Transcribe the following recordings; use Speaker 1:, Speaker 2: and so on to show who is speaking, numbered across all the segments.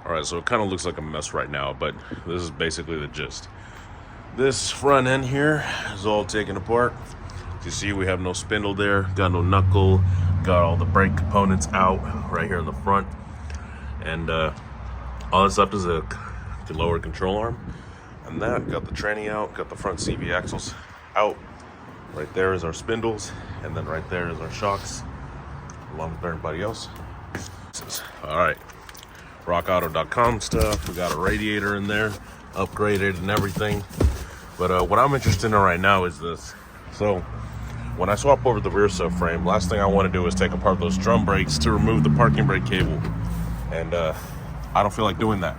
Speaker 1: All right, so it kind of looks like a mess right now, but this is basically the gist. This front end here is all taken apart. As you see, we have no spindle there, got no knuckle, got all the brake components out right here in the front. And all that's left is a lower control arm. And that, got the tranny out, got the front CV axles out. Right there is our spindles, and then right there is our shocks, along with everybody else. All right, rockauto.com stuff. We got a radiator in there, upgraded and everything. But what I'm interested in right now is this. So when I swap over the rear subframe, last thing I want to do is take apart those drum brakes to remove the parking brake cable. And I don't feel like doing that.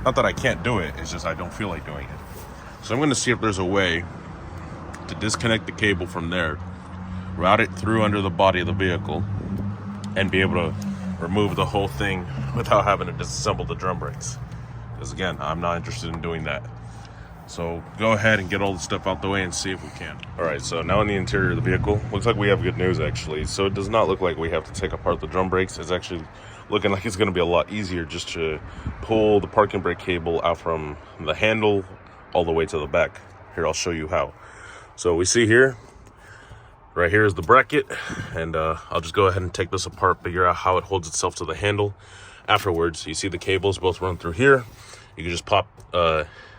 Speaker 1: Not that I can't do it, it's just I don't feel like doing it. So I'm going to see if there's a way to disconnect the cable from there, route it through under the body of the vehicle, and be able to remove the whole thing without having to disassemble the drum brakes. Because again, I'm not interested in doing that. So go ahead and get all the stuff out the way and see if we can. All right, so now in the interior of the vehicle, looks like we have good news actually. So it does not look like we have to take apart the drum brakes. It's actually looking like it's gonna be a lot easier just to pull the parking brake cable out from the handle all the way to the back. Here, I'll show you how. So we see here, right here is the bracket, and I'll just go ahead and take this apart, figure out how it holds itself to the handle. Afterwards, you see the cables both run through here. You can just pop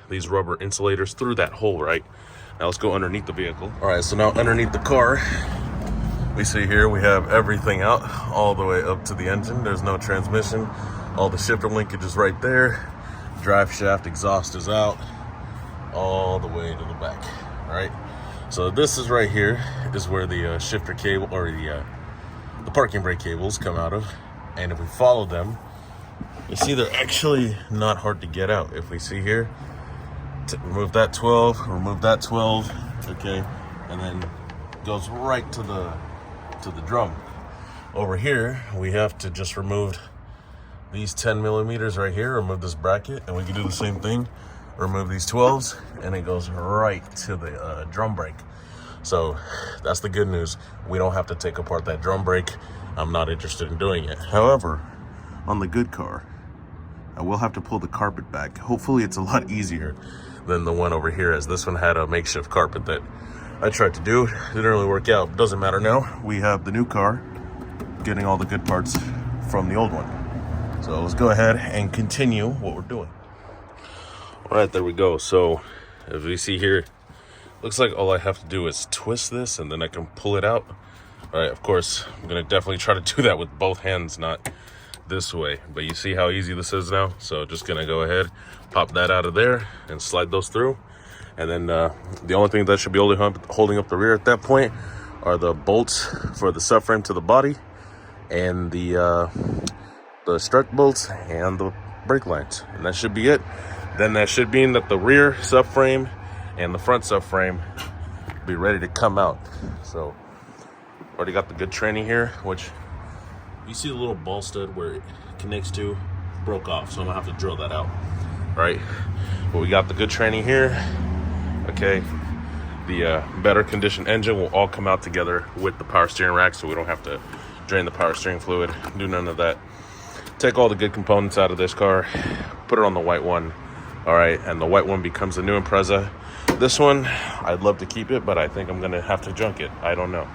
Speaker 1: these rubber insulators through that hole, right? Now let's go underneath the vehicle. All right, so now underneath the car, we see here we have everything out all the way up to the engine. There's no transmission. All the shifter linkage is right there. Drive shaft exhaust is out all the way to the back, all right? So this is right here is where the shifter cable or the parking brake cables come out of. And if we follow them, you see they're actually not hard to get out. If we see here, remove that 12, remove that 12, okay, and then goes right to the drum. Over here, we have to just remove these 10 millimeters right here, remove this bracket, and we can do the same thing. Remove these 12s, and it goes right to the drum brake. So that's the good news. We don't have to take apart that drum brake. I'm not interested in doing it. However, on the good car, I will have to pull the carpet back. Hopefully it's a lot easier than the one over here, as this one had a makeshift carpet that I tried to do. Didn't really work out. Doesn't matter now. We have the new car getting all the good parts from the old one. So let's go ahead and continue what we're doing. All right, there we go. So as we see here, looks like all I have to do is twist this and then I can pull it out. All right, of course, I'm gonna definitely try to do that with both hands, not this way. But you see how easy this is now? So just gonna go ahead, pop that out of there and slide those through. And then the only thing that should be holding up the rear at that point are the bolts for the subframe to the body and the strut bolts and the brake lines. And that should be it. Then that should mean that the rear subframe and the front subframe be ready to come out. So already got the good tranny here, which you see the little ball stud where it connects to broke off, so I'm gonna have to drill that out. All right, but we got the good tranny here. Okay, the better conditioned engine will all come out together with the power steering rack, so we don't have to drain the power steering fluid, do none of that. Take all the good components out of this car, put it on the white one. All right, and the white one becomes the new Impreza. This one, I'd love to keep it, but I think I'm gonna have to junk it. I don't know.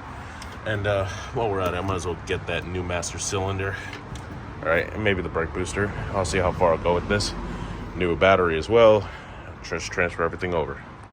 Speaker 1: And while we're at it, I might as well get that new master cylinder. All right, and maybe the brake booster. I'll see how far I'll go with this. New battery as well. Just transfer everything over.